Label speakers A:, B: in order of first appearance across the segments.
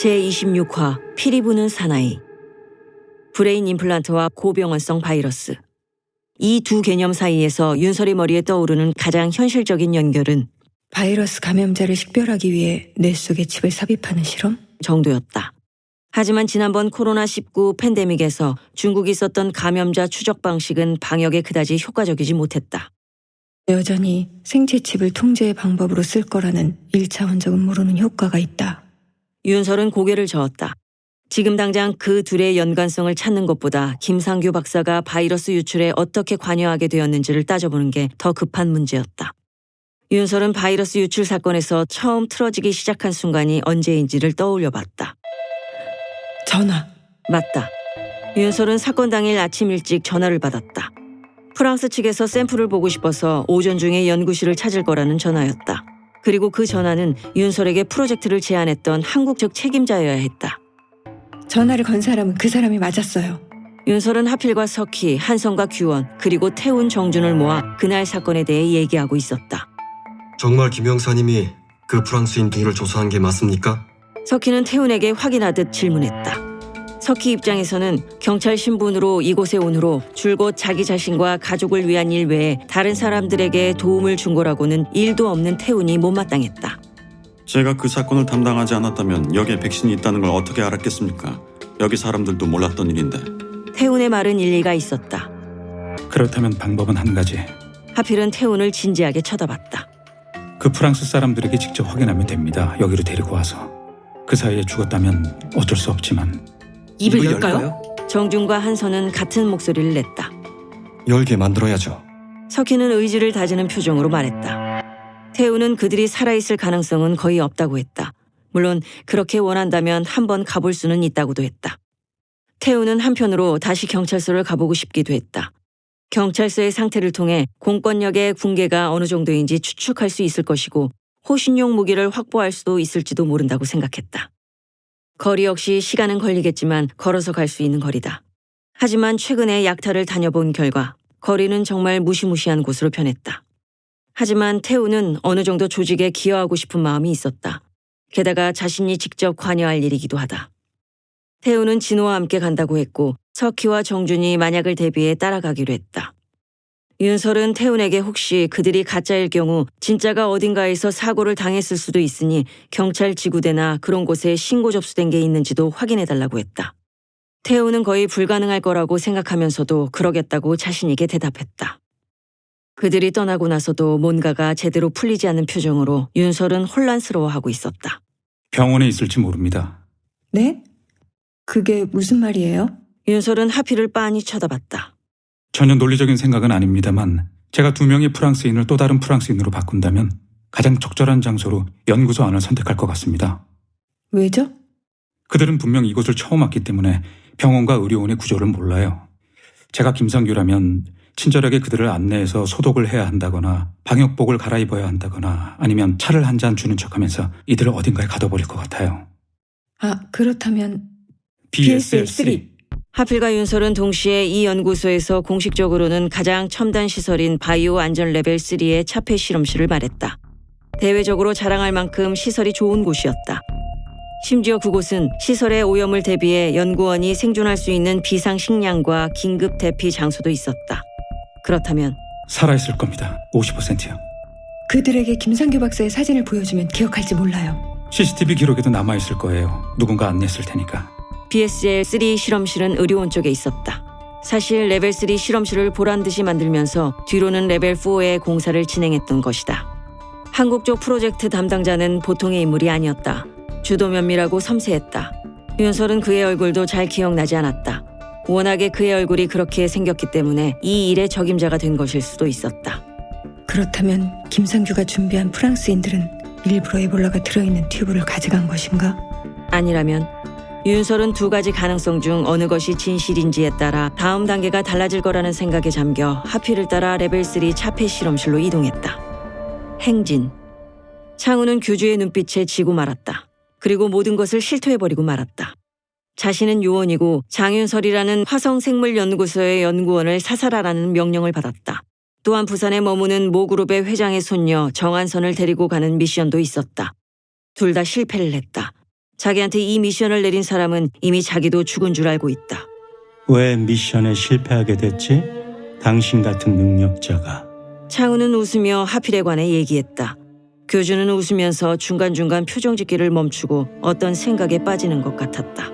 A: 제26화 피리 부는 사나이. 브레인 임플란트와 고병원성 바이러스. 이 두 개념 사이에서 윤설의 머리에 떠오르는 가장 현실적인 연결은
B: 바이러스 감염자를 식별하기 위해 뇌 속에 칩을 삽입하는 실험?
A: 정도였다. 하지만 지난번 코로나19 팬데믹에서 중국이 썼던 감염자 추적 방식은 방역에 그다지 효과적이지 못했다.
B: 여전히 생체 칩을 통제의 방법으로 쓸 거라는 1차원적 음모론은 효과가 있다.
A: 윤설은 고개를 저었다. 지금 당장 그 둘의 연관성을 찾는 것보다 김상규 박사가 바이러스 유출에 어떻게 관여하게 되었는지를 따져보는 게 더 급한 문제였다. 윤설은 바이러스 유출 사건에서 처음 틀어지기 시작한 순간이 언제인지를 떠올려봤다.
B: 전화.
A: 맞다. 윤설은 사건 당일 아침 일찍 전화를 받았다. 프랑스 측에서 샘플을 보고 싶어서 오전 중에 연구실을 찾을 거라는 전화였다. 그리고 그 전화는 윤설에게 프로젝트를 제안했던 한국 측 책임자여야 했다.
B: 전화를 건 사람은 그 사람이 맞았어요.
A: 윤설은 하필과 석희, 한성과 규원, 그리고 태운, 정준을 모아 그날 사건에 대해 얘기하고 있었다.
C: 정말 김 형사님이 그 프랑스인 둘을 조사한 게 맞습니까?
A: 석희는 태운에게 확인하듯 질문했다. 석희 입장에서는 경찰 신분으로 이곳에 온 후로 줄곧 자기 자신과 가족을 위한 일 외에 다른 사람들에게 도움을 준 거라고는 일도 없는 태운이 못마땅했다.
D: 제가 그 사건을 담당하지 않았다면 여기에 백신이 있다는 걸 어떻게 알았겠습니까? 여기 사람들도 몰랐던 일인데.
A: 태운의 말은 일리가 있었다.
E: 그렇다면 방법은 한 가지.
A: 하필은 태운을 진지하게 쳐다봤다.
E: 그 프랑스 사람들에게 직접 확인하면 됩니다. 여기로 데리고 와서. 그 사이에 죽었다면 어쩔 수 없지만.
B: 입을 열까요?
A: 정준과 한선은 같은 목소리를 냈다.
C: 열게 만들어야죠.
A: 석희는 의지를 다지는 표정으로 말했다. 태우는 그들이 살아있을 가능성은 거의 없다고 했다. 물론 그렇게 원한다면 한번 가볼 수는 있다고도 했다. 태우는 한편으로 다시 경찰서를 가보고 싶기도 했다. 경찰서의 상태를 통해 공권력의 붕괴가 어느 정도인지 추측할 수 있을 것이고 호신용 무기를 확보할 수도 있을지도 모른다고 생각했다. 거리 역시 시간은 걸리겠지만 걸어서 갈 수 있는 거리다. 하지만 최근에 약탈을 다녀본 결과 거리는 정말 무시무시한 곳으로 변했다. 하지만 태우는 어느 정도 조직에 기여하고 싶은 마음이 있었다. 게다가 자신이 직접 관여할 일이기도 하다. 태우는 진호와 함께 간다고 했고 석희와 정준이 만약을 대비해 따라가기로 했다. 윤설은 태운에게 혹시 그들이 가짜일 경우 진짜가 어딘가에서 사고를 당했을 수도 있으니 경찰 지구대나 그런 곳에 신고 접수된 게 있는지도 확인해달라고 했다. 태우는 거의 불가능할 거라고 생각하면서도 그러겠다고 자신 있게 대답했다. 그들이 떠나고 나서도 뭔가가 제대로 풀리지 않는 표정으로 윤설은 혼란스러워하고 있었다.
E: 병원에 있을지 모릅니다.
B: 네? 그게 무슨 말이에요?
A: 윤설은 하필을 빤히 쳐다봤다.
E: 전혀 논리적인 생각은 아닙니다만 제가 2명의 프랑스인을 또 다른 프랑스인으로 바꾼다면 가장 적절한 장소로 연구소 안을 선택할 것 같습니다.
B: 왜죠?
E: 그들은 분명 이곳을 처음 왔기 때문에 병원과 의료원의 구조를 몰라요. 제가 김상규라면 친절하게 그들을 안내해서 소독을 해야 한다거나 방역복을 갈아입어야 한다거나 아니면 차를 한 잔 주는 척하면서 이들을 어딘가에 가둬버릴 것 같아요.
B: 아, 그렇다면
E: BSL-3.
A: 하필과 윤설은 동시에 이 연구소에서 공식적으로는 가장 첨단 시설인 바이오 안전 레벨 3의 차폐 실험실을 말했다. 대외적으로 자랑할 만큼 시설이 좋은 곳이었다. 심지어 그곳은 시설의 오염을 대비해 연구원이 생존할 수 있는 비상식량과 긴급 대피 장소도 있었다. 그렇다면
E: 살아있을 겁니다. 50%요.
B: 그들에게 김상규 박사의 사진을 보여주면 기억할지 몰라요.
E: CCTV 기록에도 남아있을 거예요. 누군가 안내했을 테니까.
A: BSL-3 실험실은 의료원 쪽에 있었다. 사실 레벨 3 실험실을 보란듯이 만들면서 뒤로는 레벨 4의 공사를 진행했던 것이다. 한국 쪽 프로젝트 담당자는 보통의 인물이 아니었다. 주도 면밀하고 섬세했다. 윤설은 그의 얼굴도 잘 기억나지 않았다. 워낙에 그의 얼굴이 그렇게 생겼기 때문에 이 일의 적임자가 된 것일 수도 있었다.
B: 그렇다면 김상규가 준비한 프랑스인들은 일부러 에볼라가 들어있는 튜브를 가져간 것인가?
A: 아니라면 윤설은 두 가지 가능성 중 어느 것이 진실인지에 따라 다음 단계가 달라질 거라는 생각에 잠겨 하필을 따라 레벨 3 차폐 실험실로 이동했다. 행진. 창우는 교주의 눈빛에 지고 말았다. 그리고 모든 것을 실토해버리고 말았다. 자신은 요원이고 장윤설이라는 화성생물연구소의 연구원을 사살하라는 명령을 받았다. 또한 부산에 머무는 모그룹의 회장의 손녀 정한선을 데리고 가는 미션도 있었다. 둘 다 실패를 했다. 자기한테 이 미션을 내린 사람은 이미 자기도 죽은 줄 알고 있다.
F: 왜 미션에 실패하게 됐지? 당신 같은 능력자가.
A: 창우는 웃으며 하필에 관해 얘기했다. 교주는 웃으면서 중간중간 표정 짓기를 멈추고 어떤 생각에 빠지는 것 같았다.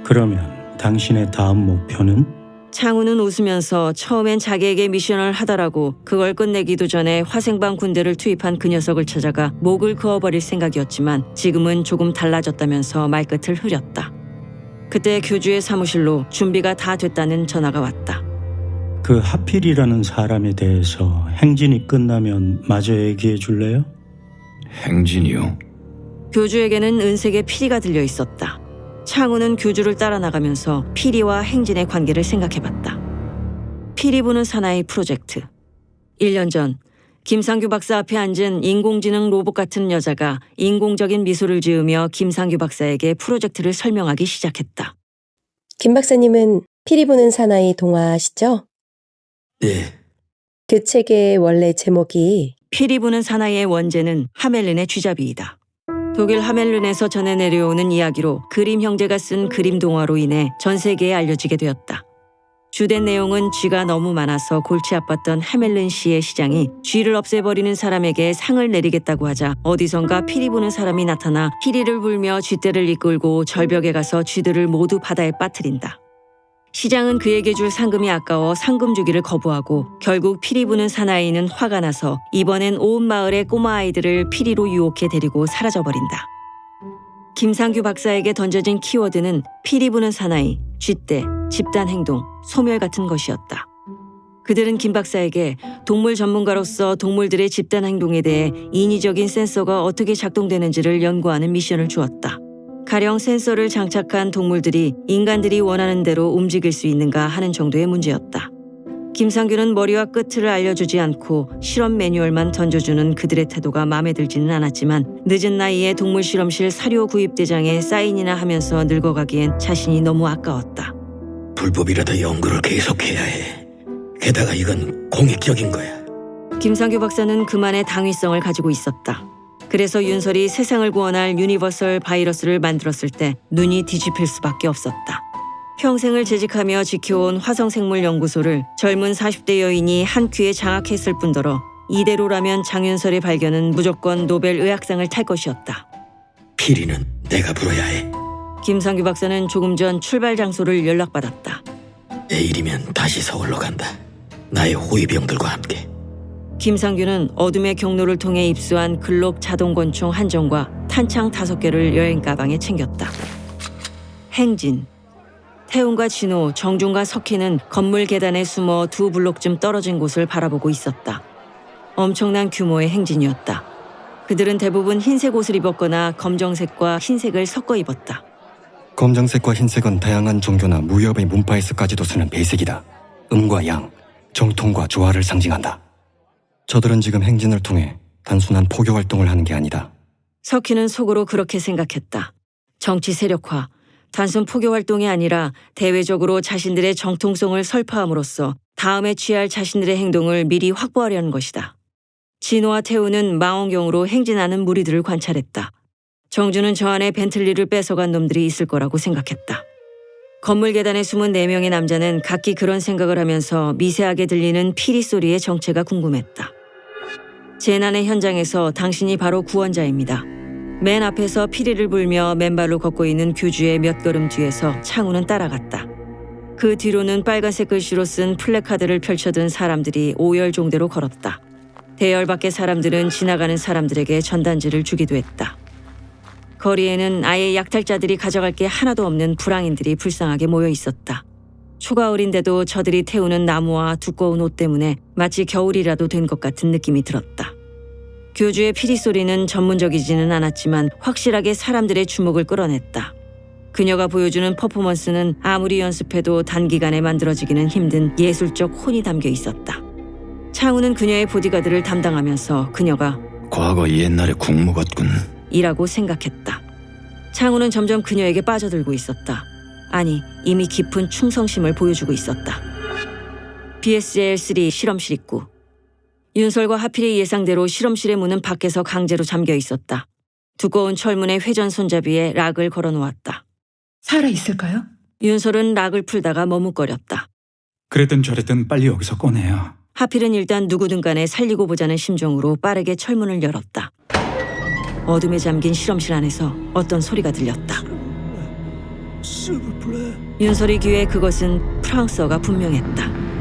F: 그러면 당신의 다음 목표는?
A: 창우는 웃으면서 처음엔 자기에게 미션을 하다라고 그걸 끝내기도 전에 화생방 군대를 투입한 그 녀석을 찾아가 목을 그어버릴 생각이었지만 지금은 조금 달라졌다면서 말끝을 흐렸다. 그때 교주의 사무실로 준비가 다 됐다는 전화가 왔다.
F: 그 하필이라는 사람에 대해서 행진이 끝나면 마저 얘기해 줄래요?
G: 행진이요?
A: 교주에게는 은색의 피리가 들려 있었다. 창우는 교주를 따라 나가면서 피리와 행진의 관계를 생각해봤다. 피리 부는 사나이 프로젝트. 1년 전 김상규 박사 앞에 앉은 인공지능 로봇 같은 여자가 인공적인 미소를 지으며 김상규 박사에게 프로젝트를 설명하기 시작했다.
H: 김 박사님은 피리 부는 사나이 동화 아시죠?
G: 예.
H: 그 책의 원래 제목이
A: 피리 부는 사나이의 원제는 하멜른의 쥐잡이이다. 독일 하멜른에서 전해 내려오는 이야기로 그림 형제가 쓴 그림 동화로 인해 전 세계에 알려지게 되었다. 주된 내용은 쥐가 너무 많아서 골치 아팠던 하멜른 시의 시장이 쥐를 없애버리는 사람에게 상을 내리겠다고 하자 어디선가 피리 부는 사람이 나타나 피리를 불며 쥐떼를 이끌고 절벽에 가서 쥐들을 모두 바다에 빠뜨린다. 시장은 그에게 줄 상금이 아까워 상금 주기를 거부하고 결국 피리 부는 사나이는 화가 나서 이번엔 온 마을의 꼬마 아이들을 피리로 유혹해 데리고 사라져버린다. 김상규 박사에게 던져진 키워드는 피리 부는 사나이, 쥐떼, 집단 행동, 소멸 같은 것이었다. 그들은 김 박사에게 동물 전문가로서 동물들의 집단 행동에 대해 인위적인 센서가 어떻게 작동되는지를 연구하는 미션을 주었다. 가령 센서를 장착한 동물들이 인간들이 원하는 대로 움직일 수 있는가 하는 정도의 문제였다. 김상규는 머리와 끝을 알려주지 않고 실험 매뉴얼만 던져주는 그들의 태도가 마음에 들지는 않았지만 늦은 나이에 동물 실험실 사료 구입 대장에 사인이나 하면서 늙어가기엔 자신이 너무 아까웠다.
G: 불법이라도 연구를 계속해야 해. 게다가 이건 공익적인 거야.
A: 김상규 박사는 그만의 당위성을 가지고 있었다. 그래서 윤설이 세상을 구원할 유니버설 바이러스를 만들었을 때 눈이 뒤집힐 수밖에 없었다. 평생을 재직하며 지켜온 화성생물연구소를 젊은 40대 여인이 한 큐에 장악했을 뿐더러 이대로라면 장윤설의 발견은 무조건 노벨 의학상을 탈 것이었다.
G: 피리는 내가 불어야 해.
A: 김상규 박사는 조금 전 출발 장소를 연락받았다.
G: 내일이면 다시 서울로 간다. 나의 호위병들과 함께.
A: 김상규는 어둠의 경로를 통해 입수한 글록 자동권총 1정과 탄창 5개를 여행 가방에 챙겼다. 행진. 태훈과 진호, 정준과 석희는 건물 계단에 숨어 2 블록쯤 떨어진 곳을 바라보고 있었다. 엄청난 규모의 행진이었다. 그들은 대부분 흰색 옷을 입었거나 검정색과 흰색을 섞어 입었다.
C: 검정색과 흰색은 다양한 종교나 무협의 문파에서까지도 쓰는 배색이다. 음과 양, 정통과 조화를 상징한다. 저들은 지금 행진을 통해 단순한 포교 활동을 하는 게 아니다.
A: 석희는 속으로 그렇게 생각했다. 정치 세력화, 단순 포교 활동이 아니라 대외적으로 자신들의 정통성을 설파함으로써 다음에 취할 자신들의 행동을 미리 확보하려는 것이다. 진호와 태우는 망원경으로 행진하는 무리들을 관찰했다. 정주는 저 안에 벤틀리를 뺏어간 놈들이 있을 거라고 생각했다. 건물 계단에 숨은 4명의 남자는 각기 그런 생각을 하면서 미세하게 들리는 피리 소리의 정체가 궁금했다. 재난의 현장에서 당신이 바로 구원자입니다. 맨 앞에서 피리를 불며 맨발로 걷고 있는 교주의 몇 걸음 뒤에서 창우는 따라갔다. 그 뒤로는 빨간색 글씨로 쓴 플래카드를 펼쳐든 사람들이 오열종대로 걸었다. 대열 밖의 사람들은 지나가는 사람들에게 전단지를 주기도 했다. 거리에는 아예 약탈자들이 가져갈 게 하나도 없는 불황인들이 불쌍하게 모여 있었다. 초가 어린데도 저들이 태우는 나무와 두꺼운 옷 때문에 마치 겨울이라도 된 것 같은 느낌이 들었다. 교주의 피리 소리는 전문적이지는 않았지만 확실하게 사람들의 주목을 끌어냈다. 그녀가 보여주는 퍼포먼스는 아무리 연습해도 단기간에 만들어지기는 힘든 예술적 혼이 담겨 있었다. 창우는 그녀의 보디가드를 담당하면서 그녀가
G: 과거 옛날의 국무 같군.
A: 이라고 생각했다. 창우는 점점 그녀에게 빠져들고 있었다. 아니, 이미 깊은 충성심을 보여주고 있었다. BSL-3 실험실 입구. 윤설과 하필의 예상대로 실험실의 문은 밖에서 강제로 잠겨 있었다. 두꺼운 철문의 회전 손잡이에 락을 걸어놓았다.
B: 살아있을까요?
A: 윤설은 락을 풀다가 머뭇거렸다.
E: 그랬든 저랬든 빨리 여기서 꺼내야.
A: 하필은 일단 누구든 간에 살리고 보자는 심정으로 빠르게 철문을 열었다. 어둠에 잠긴 실험실 안에서 어떤 소리가 들렸다. 윤설이 귀에 그것은 프랑스어가 분명했다.